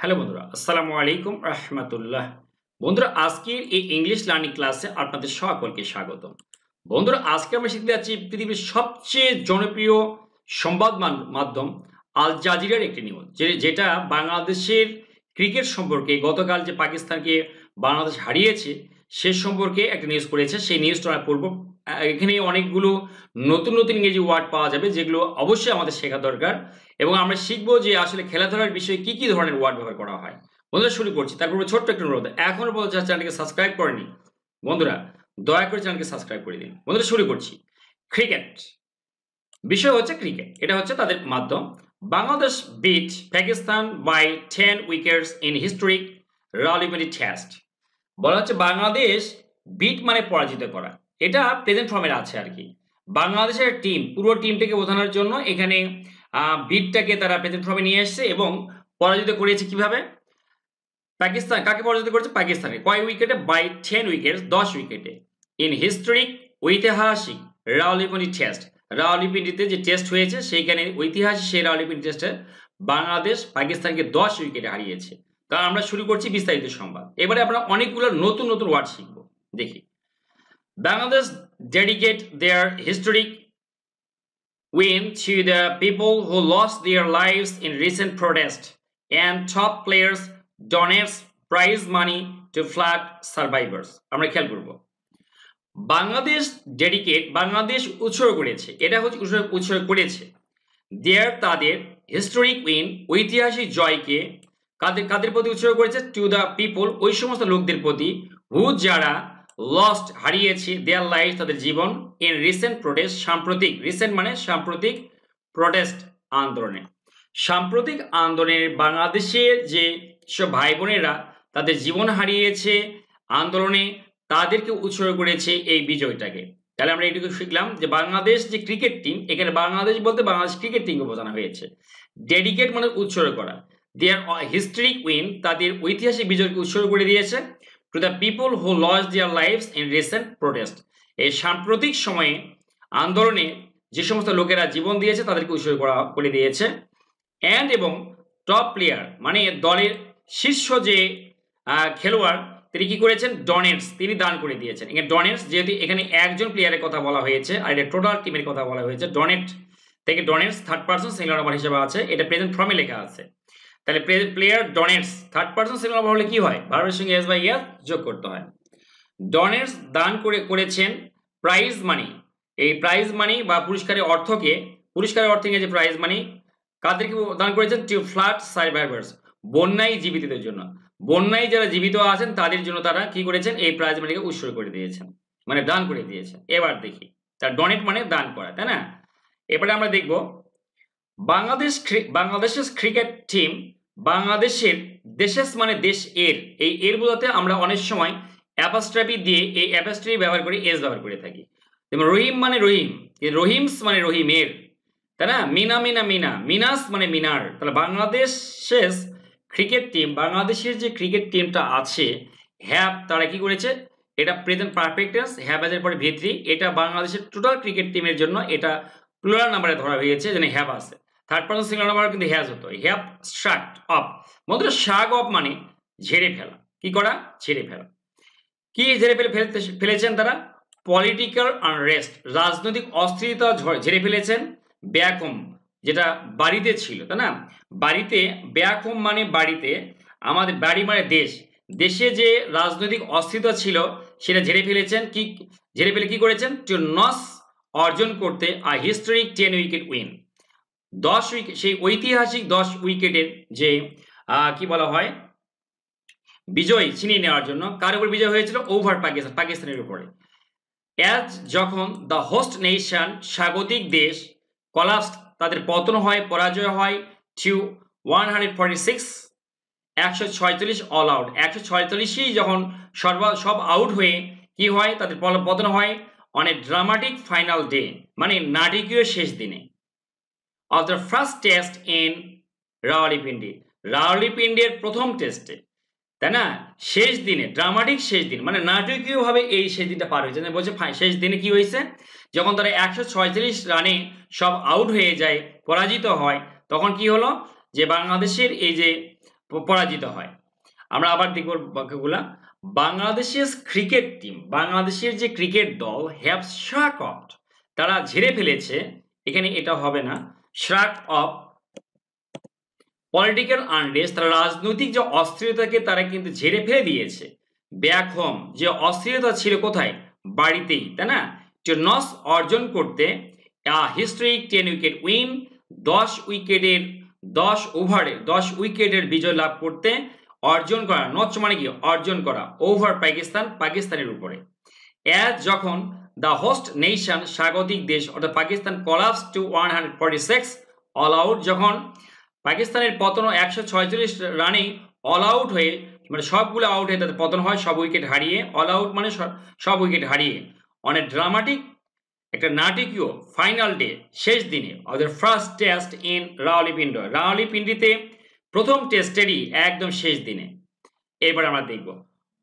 Hello বন্ধুরা, আসসালামু আলাইকুম রাহমাতুল্লাহ। বন্ধুরা, আজকের এই ইংলিশ লার্নিং ক্লাসে আপনাদের সকলকে স্বাগতম। বন্ধুরা, আজকে আমরা শিখতে যাচ্ছি পৃথিবীর সবচেয়ে জনপ্রিয় সংবাদ মাধ্যম আল জাজিরার একটি নিউজ, যেটা বাংলাদেশের ক্রিকেট সম্পর্কে গতকাল যে পাকিস্তানকে বাংলাদেশ হারিয়েছে সে সম্পর্কে একটা নিউজ করেছে। সেই নিউজটা আমরা পড়ব। এখানে অনেকগুলো নতুন নতুন ইংরেজি ওয়ার্ড পাওয়া যাবে, যেগুলো অবশ্যই আমাদের শেখা দরকার। এবং আমরা শিখবো যে আসলে খেলাধুলার বিষয়ে কি কি ধরনের ওয়ার্ড ব্যবহার করা হয়। বন্ধুরা, শুরু করছি। তারপর ছোট্ট একটা অনুরোধ, এখনো পর্যন্ত চ্যানেলটিকে সাবস্ক্রাইব করেনি বন্ধুরা, দয়া করে চ্যানেলকে সাবস্ক্রাইব করে দিন। বন্ধুরা, শুরু করছি। ক্রিকেট বিষয় হচ্ছে ক্রিকেট, এটা হচ্ছে তাদের মাধ্যম। Bangladesh beat Pakistan by 10 wickets in historic Rawalpindi test. বলা হচ্ছে বাংলাদেশ বিট মানে পরাজিত করা, এটা প্রেজেন্ট ফর্মের আছে আর কি। বাংলাদেশের টিম, পুরো টিমটাকে বোঝানোর জন্য এখানে বিটটাকে তারা প্রেজেন্ট ফর্মে নিয়ে এসেছে এবং পরাজিত করেছে কিভাবে। পাকিস্তান কাকে পরাজিত করেছে? পাকিস্তানে। কয় উইকেটে? বাই 10 উইকেটস, 10 উইকেটে। ইন হিস্টোরিক, ঐতিহাসিক রাওয়ালপিন্ডি টেস্ট। রাওয়ালপিন্ডিতে যে টেস্ট হয়েছে সেইখানে ঐতিহাসিক সেই রাওয়ালপিন্ডি টেস্টে বাংলাদেশ পাকিস্তানকে 10 উইকেটে হারিয়েছে। কারণ আমরা শুরু করছি বিস্তারিত সংবাদ। এবারে আমরা অনেকগুলো নতুন নতুন ওয়ার্ড শিখব। দেখি। Bangladesh dedicate their historic win to the people who lost their lives in recent protest, and top players donates prize money to flood survivors. আমরা খেয়াল করব। বাংলাদেশ ডেডিকেট, বাংলাদেশ উৎসর্গ করেছে, এটা হচ্ছে উৎসর্গ করেছে তাদের হিস্টোরিক উইন, ঐতিহাসিক জয়কে কাদের প্রতি উৎসর্গ করেছে? টু দ্য পিপল, ওই সমস্ত লোকদের প্রতি, হু যারা লস্ট হারিয়েছে, দেয়ার লাইফ তাদের জীবন, ইন রিসেন্ট প্রোটেস্ট, সাম্প্রতিক, রিসেন্ট মানে সাম্প্রতিক, প্রোটেস্ট আন্দোলনে। সাম্প্রতিক আন্দোলনের বাংলাদেশের যে সব ভাই বোনেরা তাদের জীবন হারিয়েছে আন্দোলনে, তাদেরকে উৎসর্গ করেছে এই বিজয়টাকে। তাহলে আমরা এইটুকু শিখলাম যে বাংলাদেশ যে ক্রিকেট টিম, এখানে বাংলাদেশ বলতে বাংলাদেশ ক্রিকেট টিমকে বোঝানো হয়েছে। ডেডিকেট মানে উৎসর্গ করা, দেয়ার হিস্ট্রিক উইন, তাদের ঐতিহাসিক বিজয়কে উৎসর্গ করে দিয়েছে, to the people who lost their lives in recent protest, এই সাম্প্রতিক সময়ে আন্দোলনে যে সমস্ত লোকেরা জীবন দিয়েছে তাদেরকে উৎসর্গ করে দিয়েছে। অ্যান্ড এবং টপ প্লেয়ার মানে দলের শীর্ষ যে খেলোয়াড় তিনি কি করেছেন? ডোনেটস, তিনি দান করে দিয়েছেন। এখানে ডোনেটস, যেহেতু এখানে একজন প্লেয়ারের কথা বলা হয়েছে আর এটা টোটাল টিমের কথা বলা হয়েছে, ডোনেট থেকে donates third person singular number হিসেবে আছে, এটা প্রেজেন্ট ফর্মে লেখা আছে। তাহলে player donates third person singular number হলে কি হয়? ভার্বের সঙ্গে এস বা ইয়াস যোগ করতে হয়। ডোনেটস দান করেছেন প্রাইজ মানি, এই প্রাইজ মানি বা পুরস্কারের অর্থকে যে প্রাইজ মানি কাদেরকে দান করেছেন? টু ফ্লাড সার্ভাইভার্স, বন্যায় জীবিতদের জন্য। বন্যায় যারা জীবিত আছেন তাদের জন্য তারা কি করেছেন? এই প্রাইজ মানিকে উৎসর্গ করে দিয়েছেন, মানে দান করে দিয়েছেন। এবার দেখি, তার ডোনেট মানে দান করা, তাই না? এবারে আমরা দেখব বাংলাদেশের ক্রিকেট টিম, বাংলাদেশের, দেশেস মানে দেশ এর, এই এর বোঝাতে আমরা অনেক সময় অ্যাপোস্ট্রফি দিয়ে এই অ্যাপোস্ট্রফি ব্যবহার করে এস ব্যবহার করে থাকি। যেমন রহিম মানে রহিম, রহিমস মানে রহিমের, তাই না? মিনা মিনা মিনা, মিনাস মানে মিনার। তাহলে বাংলাদেশের ক্রিকেট টিম, বাংলাদেশের যে ক্রিকেট টিমটা আছে হ্যাভ, তারা কি করেছে? এটা প্রেজেন্ট পারফেক্ট টেন্স, হ্যাভ এর পরে ভি3, এটা বাংলাদেশের টোটাল ক্রিকেট টিমের জন্য এটা প্লুরাল নাম্বারে ধরা হয়েছে, যেন হ্যাভ আছে। থার্ড পারসন সিঙ্গুলার নাম্বার কিন্তু হ্যাজ হতো। হ্যাভ শাক অফ, বন্ধুরা শাক অফ মানে ঝেড়ে ফেলা। কি করা? ঝেড়ে ফেলা। কি ঝেড়ে ফেলেছেন তারা? পলিটিক্যাল আনরেস্ট, রাজনৈতিক অস্থিরতা ঝেড়ে ফেলেছেন। ব্যাক হোম, যেটা বাড়িতে ছিল, তাই না? বাড়িতে, ব্যাক হোম মানে বাড়িতে, আমাদের বাড়ি মানে দেশ, দেশে যে রাজনৈতিক অস্থিরতা ছিল সেটা ঝেড়ে ফেলেছেন। কি ঝেড়ে ফেলে কি করেছেন? টু নস, অর্জন করতে, আ হিস্টোরিক 10 উইকেট উইন, 10 উইকেট, সেই ঐতিহাসিক 10 উইকেটের যে কি বলা হয় বিজয় ছিনিয়ে নেওয়ার জন্য। কার উপর বিজয় হয়েছিল? ওভার পাকিস্তানের উপরে। অ্যাজ যখন দ্য হোস্ট নেশন, স্বাগতিক দেশ, কলাপসড, তাদের পতন হয়, পরাজয় হয়, টু 146, 146 অল আউট, 146ই যখন সব আউট হয়ে কি হয়? তাদের পতন হয় on a dramatic final day, মানে নাটকীয় শেষ দিনে, of the first test in Rawalpindi, রাওয়ালপিন্ডির প্রথম টেস্টে, তাই না? শেষ দিনে, ড্রামাটিক শেষ দিন, মানে নাটকীয়ভাবে এই শেষ দিনটা পার হয়েছে। বলছে শেষ দিনে কি হয়েছে? যখন তারা 146 রানে সব আউট হয়ে যায়, পরাজিত হয়, তখন কি হলো? যে বাংলাদেশের এই যে পরাজিত হয়। আমরা আবার দেখব বাক্যগুলা। বাংলাদেশের ক্রিকেট টিম, বাংলাদেশের যে ক্রিকেট দল হ্যাভ শাক অফ, তারা ঝেড়ে ফেলেছে, এখানে এটা হবে না, শাক অফ পলিটিক্যাল আনরেস্ট, তারা রাজনৈতিক যে অস্থিরতাকে তারা কিন্তু ঝেড়ে ফেলে দিয়েছে। ব্যাক হোম, যে অস্থিরতা ছিল কোথায়, বাড়িতেই, তাই না, যে নস অর্জন করতে, হিস্ট্রিক 10 উইকেট উইন, 10 উইকেটের 10 ওভারে 10 উইকেটের বিজয় লাভ করতে, অর্জন করা, নচ মানে কি অর্জন করা, ওভার পাকিস্তান, পাকিস্তানের উপরে। অ্যাজ যখন দ্য হোস্ট নেশন, স্বাগতিক দেশ অর্থাৎ Pakistan, collapse to 146 all out, যখন পাকিস্তানের পতন 146 রানে অল আউট হয়ে, মানে সবগুলো আউট হয়ে তাদের পতন হয়, সব উইকেট হারিয়ে, অল আউট মানে সব উইকেট হারিয়ে, অনেক ড্রামাটিক, একটা নাটকীয় ফাইনাল ডে, শেষ দিনে, ওদের ফার্স্ট টেস্ট ইন রাওয়ালপিন্ডি, রাওয়ালপিন্ডিতে প্রথম টেস্টেরই একদম শেষ দিনে। এরপর আমরা দেখব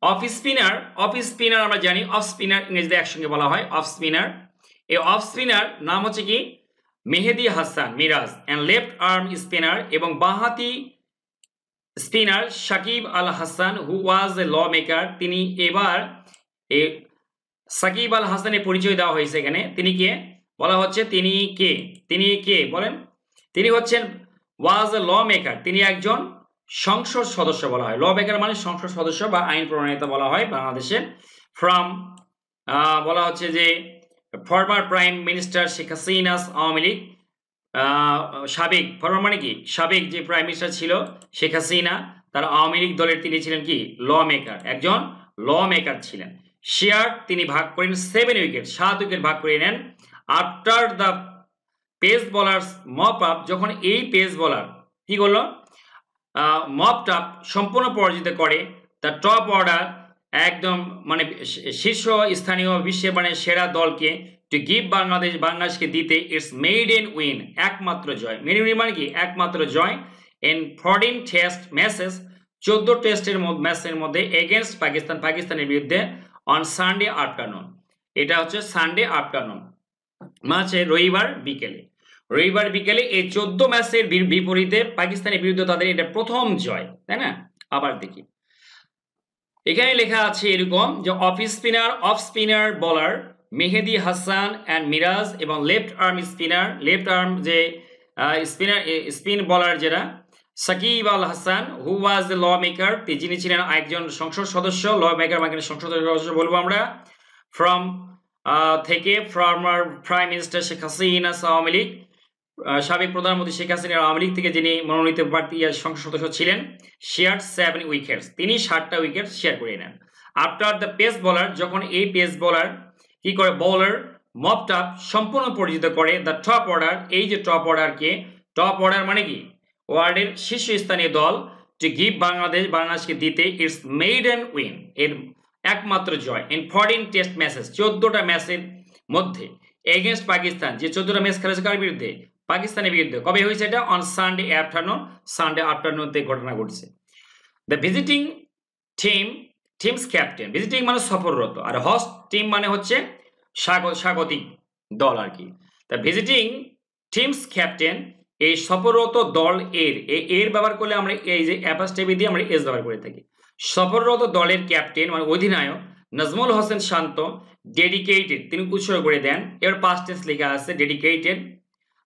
অফ স্পিনার। অফ স্পিনার আমরা জানি, অফ স্পিনার ইংরেজিতে একসঙ্গে বলা হয় অফ স্পিনার। এই অফ স্পিনার নাম হচ্ছে কি Mehedi Hasan Miraz, and left arm spinner, এবং বাঁহাতি spinner Shakib Al Hasan, who was a lawmaker, তিনি এবার এই সাকিব আল হাসানের পরিচয় দেওয়া হয়েছে এখানে। তিনি কে বলা হচ্ছে, তিনি কে বলেন, তিনি হচ্ছেন ওয়াজ এ ল মেকার, তিনি একজন সংসদ সদস্য বলা হয়। ল মেকার মানে সংসদ সদস্য বা আইন প্রণেতা বলা হয় বাংলাদেশের। ফ্রম বলা হচ্ছে যে former prime minister Sheikh Hasina's Awami League, সাবেক, ফরমার মানে কি সাবেক, যে প্রাইম মিনিস্টার ছিল শেখ হাসিনা, তার আওয়ামী লীগ দলের তিনি ছিলেন কি ল মেকার, একজন ল মেকার ছিলেন। শেয়ার, তিনি ভাগ করেন 7 উইকেট, 7 উইকেট ভাগ করে নেন। After the pace bowler mop up, যখন এই পেস বোলার কি করলো, মপ আপ সম্পূর্ণ পরাজিত করে দ্য টপ অর্ডার, একদম মানে শীর্ষ স্থানীয় বিশ্বের মানে সেরা দলকে, টু গিভ বাংলাদেশকে দিতে ইটস মেইডেন উইন, একমাত্র জয়, মেইডেন উইন মানে কি একমাত্র জয়, ইন 14 টেস্ট ম্যাচেস, 14 টেস্টের ম্যাচের মধ্যে, এগেনস্ট পাকিস্তানের বিরুদ্ধে, অন সানডে আফটারনুন, এটা হচ্ছে সানডে আফটারনুন মানে রবিবার বিকেলে এই 14 ম্যাচের বিপরীতে পাকিস্তানের বিরুদ্ধে তাদের এটা প্রথম জয়, তাই না। আবার দেখি, এখানে লেখা আছে এরকম যে off spinner bowler Mehedi Hasan and Miraz, এবং লেফট আর্ম যে স্পিন বোলার যেটা Shakib Al Hasan, who was the lawmaker, যিনি ছিলেন একজন সংসদ সদস্য, ল মেকার মানে সংসদ সদস্য বলবো আমরা, ফ্রম থেকে former prime minister Sheikh Hasina Awami League, সাবেক প্রধানমন্ত্রী শেখ হাসিনার আওয়ামী লীগ থেকে যিনি মনোনীত প্রার্থী সংসদ সদস্য ছিলেন, শেয়ার 7 উইকেটস, তিনি 7টা উইকেট শেয়ার করে নেন। আফটার দ্য পেস বোলার, যখন এই পেস বোলার কি করে, বোলার মপড আপ সম্পূর্ণ পরিচিত করে দ্য টপ অর্ডার, এই যে টপ অর্ডার মানে কি ওয়ার্ল্ডের শীর্ষস্থানীয় দল, টু গিভ বাংলাদেশকে দিতে ইটস মেইডেন উইন, এর একমাত্র জয়, ইন 14 টেস্ট ম্যাচেস, 14টা ম্যাচের মধ্যে, এগেনস্ট পাকিস্তান, যে 14টা ম্যাচ খেলেছে কার বিরুদ্ধে, পাকিস্তানের বিরুদ্ধে। কবে হয়েছে এটা, অন সানডে আফটারনুনতে ঘটনা ঘটছে। The visiting teams captain, visiting মানে সফররত, আর হোস্ট টিম মানে হচ্ছে স্বাগতিক দল আর কি। দ্য ভিজিটিং টিমস ক্যাপ্টেন, এই সফররত দল এর ব্যবহার করলে আমরা এই যে অ্যাপাস্টেবি দিয়ে আমরা এস ব্যবহার করে থাকি। সফররত দলের ক্যাপ্টেন মানে অধিনায়ক নাজমুল হোসেন শান্ত, ডেডিকেটেড, তিনি উৎসর্গ করে দেন। এবার পাস্ট টেন্স লেখা আছে ডেডিকেটেড,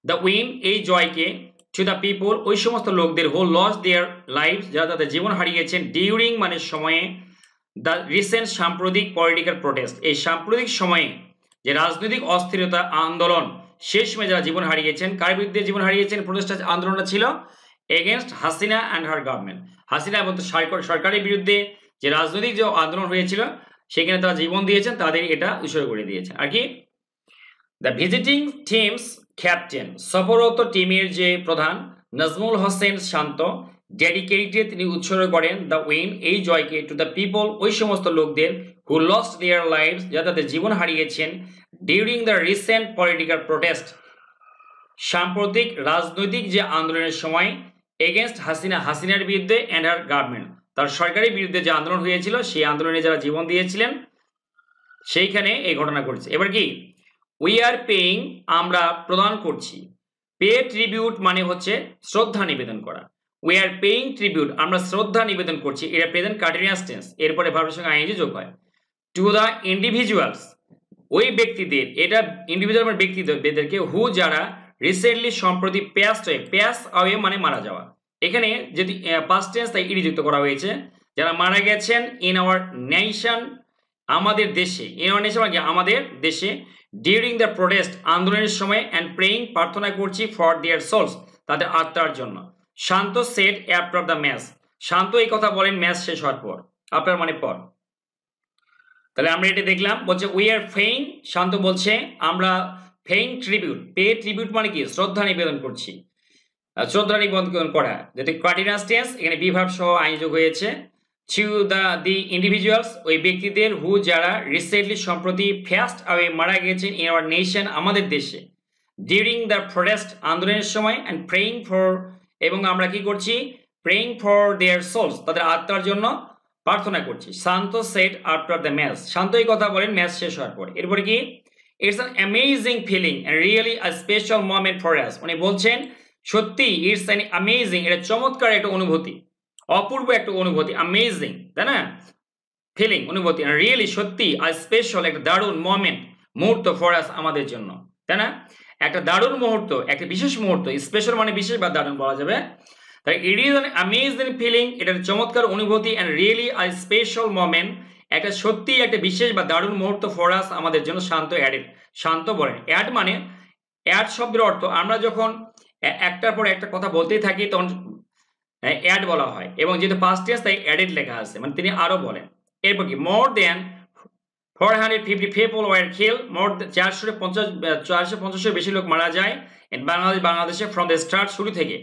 দ্য উইন, এই জয়কে, টু দ্য পিপল, ওই সমস্ত লোকদের, হু লস্ট দেয়ার লাইফ, যারা তাদের জীবন হারিয়েছেন, ডিউরিং মানে সময়ে, দ্য রিসেন্ট সাম্প্রতিক পলিটিক্যাল প্রোটেস্ট, এই সাম্প্রতিক সময়ে যে রাজনৈতিক অস্থিরতা আন্দোলন, শেষ সময় যারা জীবন হারিয়েছেন, কার বিরুদ্ধে জীবন হারিয়েছেন, প্রোটেস্ট আন্দোলনটা ছিল against Hasina and her government, Hasina এবং সরকারের বিরুদ্ধে যে রাজনৈতিক যে আন্দোলন হয়েছিল সেখানে তারা জীবন দিয়েছেন, তাদের এটা উৎসর্গ করে দিয়েছেন আর কি। দ্য ভিজিটিং টিমস ক্যাপ্টেন, সফররত টিমের যে প্রধান নাজমুল হোসেন শান্ত, ডেডিকেটেড, তিনি উৎসর্গ করেন দ্য উইন, এই জয়কে, টু দ্য পিপল, ওই সমস্ত লোকদের, হু লস্ট দেয়ার লাইফস, যারা তাদের জীবন হারিয়েছেন, during the recent political protest, সাম্প্রতিক রাজনৈতিক যে আন্দোলনের সময়, এগেনস্ট হাসিনার বিরুদ্ধে, অ্যান্ড হার গভর্নমেন্ট, তার সরকারের বিরুদ্ধে যে আন্দোলন হয়েছিল সেই আন্দোলনে যারা জীবন দিয়েছিলেন সেইখানে এই ঘটনা ঘটছে। এবার কি, উই আর পেইং, আমরা প্রদান করছি, পে ট্রিবিউট মানে হচ্ছে শ্রদ্ধা নিবেদন করা, উই আর পেইং ট্রিবিউট, আমরা শ্রদ্ধা নিবেদন করছি, এটা প্রেজেন্ট কন্টিনিউয়াস টেন্স, এরপরে ভার্বের সঙ্গে আইএনজি যোগ হয়। টু দ্য ইন্ডিভিজুয়ালস, ওই ব্যক্তিদের, এটা ইন্ডিভিজুয়াল মানে ব্যক্তিদেরকে, হু যারা রিসেন্টলি সম্প্রতি প্যাস অ্যাওয়ে মানে মারা যাওয়া, এখানে যদি পাস্ট টেন্স তাই ইডি যুক্ত করা হয়েছে, যারা মারা গেছেন ইন আওয়ার নেশন, আমাদের দেশে, ইন আওয়ার নেশন মানে আমাদের দেশে, ডিউরিং দ্য প্রোটেস্ট, আন্দোলনের সময়, অ্যান্ড প্রেইং প্রার্থনা করছি, ফর দেয়ার সোলস, তাদের আত্মার জন্য। শান্ত shed after the match, Shanto এই কথা বলেন ম্যাচ শেষ হওয়ার পর, আপনার মানে পর। তাহলে আমরা এটা দেখলাম, বলছে উই আর ফেইং, শান্ত বলছে আমরা ফেইং ট্রিবিউট, পে ট্রিবিউট মানে কি শ্রদ্ধা নিবেদন করছি, শ্রদ্ধা নিবেদন করা, যেটি কন্টিনিউয়াস টেন্স, এখানে বি ভার্ব সহ আইন যোগ হয়েছে। টু দি ইন্ডিভিজুয়ালস, ওই ব্যক্তিদের, হু যারা রিসেন্টলি সম্প্রতি ফ্যাস্ট অ্যাওয়ে মারা গেছেন ইন আওয়ার নেশন, আমাদের দেশে, ডিউরিং দ্য প্রোটেস্ট, আন্দোলনের সময়, অ্যান্ড প্রেইং ফর, এবং আমরা কি করছি, প্রেইং ফর দেয়ার সোলস, তাদের আত্মার জন্য প্রার্থনা করছি। Shanto said after the match, Shanto এই কথা বলেন ম্যাচ শেষ হওয়ার পর। এরপরে কি, it's an amazing feeling and really a special moment for us, উনি বলছেন সত্যি, ইটস অ্যান অ্যামেজিং, এটা চমৎকার একটা অনুভূতি, অপূর্ব একটা অনুভূতি, অ্যামেজিং, তাই না, ফিলিং অনুভূতি, রিয়েলি সত্যি, আ স্পেশাল একটা দারুণ মোমেন্ট, মুহূর্ত ফর আস আমাদের জন্য, তাই না, একটা দারুণ মুহূর্ত, একটা বিশেষ মুহূর্ত, স্পেশাল মানে বিশেষ বা দারুণ বলা যাবে। তাই it is an amazing feeling, এটা চমৎকার অনুভূতি, and really a special moment, একটা সত্যি একটা বিশেষ বা দারুণ মুহূর্ত ফর আস আমাদের জন্য। শান্ত অ্যাডেড, শান্ত বলেন, অ্যাড মানে, অ্যাড শব্দের অর্থ আমরা যখন একটার পর একটা কথা বলতেই থাকি তখন অ্যাড বলা হয়, এবং যেহেতু পাস্ট টেন্স তাই অ্যাডেড লেখা আছে, মানে তিনি আরো বলেন। এরপর কি, মোর দেন 450 people were killed, মোর 450 বেশি লোক মারা যায় ইন বাংলাদেশে ফ্রম দ্য স্টার্ট, শুরু থেকে,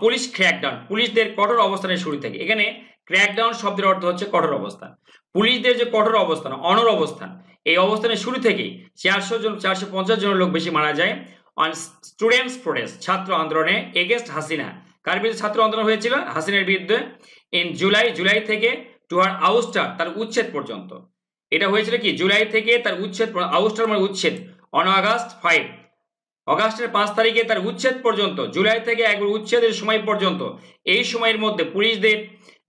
পুলিশ ক্র্যাকডাউন, পুলিশদের কঠোর অবস্থানের শুরু থেকে, এখানে ক্র্যাকডাউন শব্দের অর্থ হচ্ছে কঠোর অবস্থান, পুলিশদের যে কঠোর অবস্থান, অনর অবস্থান, এই অবস্থানের শুরু থেকেই 450 জন লোক বেশি মারা যায় অন স্টুডেন্টস প্রোটেস্ট, ছাত্র আন্দোলনে, এগেনস্ট হাসিনা, কার বিরুদ্ধে ছাত্র আন্দোলন হয়েছিল, হাসিনার বিরুদ্ধে, ইন জুলাই থেকে টু হার আউস্টার, তার উচ্ছেদ পর্যন্ত, এটা হয়েছিল কি জুলাই থেকে তার উচ্ছেদ, আউস্টার মানে উচ্ছেদ, অন আগস্ট 5, অগাস্টের 5 তারিখে তার উচ্ছেদ পর্যন্ত, জুলাই থেকে একবার উচ্ছেদের সময় পর্যন্ত, এই সময়ের মধ্যে পুলিশদের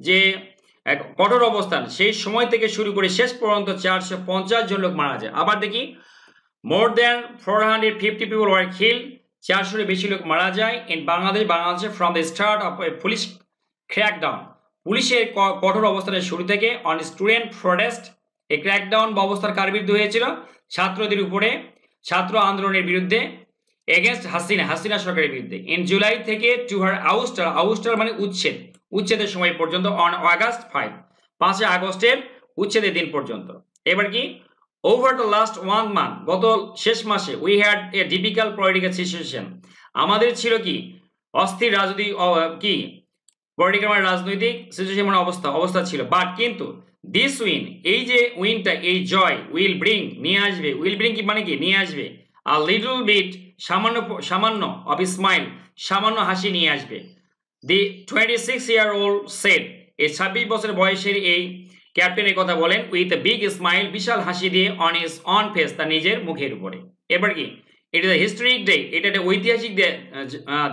যে কঠোর অবস্থান, সেই সময় থেকে শুরু করে শেষ পর্যন্ত 450 জন লোক মারা যায়। আবার দেখি, মোর দেন 450 people were killed, 400 বেশি লোক মারা যায় ইন বাংলাদেশে from the start of police crackdown, পুলিশের কঠোর অবস্থানের শুরু থেকে, অন স্টুডেন্ট প্রোটেস্ট, এই ক্র্যাকডাউন ব্যবস্থার কার বিরুদ্ধে হয়েছিল, ছাত্রদের উপরে, ছাত্র আন্দোলনের বিরুদ্ধে, এগেনস্ট হাসিনা সরকারের বিরুদ্ধে, ইন জুলাই থেকে টু হার আউস্টার মানে উচ্ছেদের সময় পর্যন্ত, অন আগস্ট 5 আগস্টের উচ্ছেদের দিন পর্যন্ত। এবার কি, ওভার দ্য লাস্ট 1 month, গত শেষ মাসে, we had a difficult political situation, আমাদের ছিল কি অস্থির রাজনৈতিক কি পলিটিক্যাল মানে রাজনৈতিক সিচুয়েশন মানে অবস্থা ছিল, বাট কিন্তু দিস উইন, এই যে উইনটা, এই জয়, উইল ব্রিং নিয়ে আসবে, উইল ব্রিং কি মানে কি নিয়ে আসবে, আর লিটল বিট সামান্য অফ স্মাইল, সামান্য হাসি নিয়ে আসবে। দি 26-year-old সেড, এই 26 বছর বয়সের এই ক্যাপ্টেন এই কথা বলেন, উইথ এ বিগ স্মাইল, বিশাল হাসি দিয়ে, অন হিজ অন ফেস, তার নিজের মুখের উপরে। এবার কি, it is a historic day, এটা একটা ঐতিহাসিক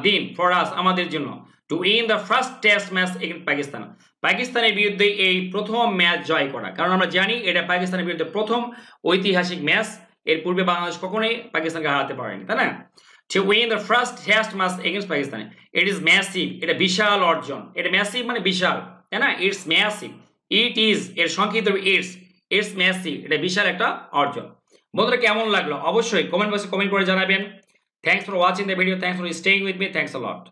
দিন ফর আস আমাদের জন্য, to win the first test match against Pakistan, পাকিস্তানের বিরুদ্ধে এই প্রথম ম্যাচ জয় করা, কারণ আমরা জানি এটা পাকিস্তানের বিরুদ্ধে প্রথম ঐতিহাসিক ম্যাচ, এর পূর্বে বাংলাদেশ কখনোই পাকিস্তানকে হারাতে পারেনি, তাই না। To win the first test match against Pakistan, it is massive, এটা বিশাল অর্জন, এটা ম্যাসিভ মানে বিশাল, তাই না, ইটস ম্যাসিভ, ইট ইজ এর সংক্ষিপ্ত ইটস ম্যাসিভ, এটা বিশাল একটা অর্জন। বন্ধুরা কেমন লাগলো অবশ্যই কমেন্ট বক্সে কমেন্ট করে জানাবেন। Thanks for watching the video, thanks for staying with me, thanks a lot.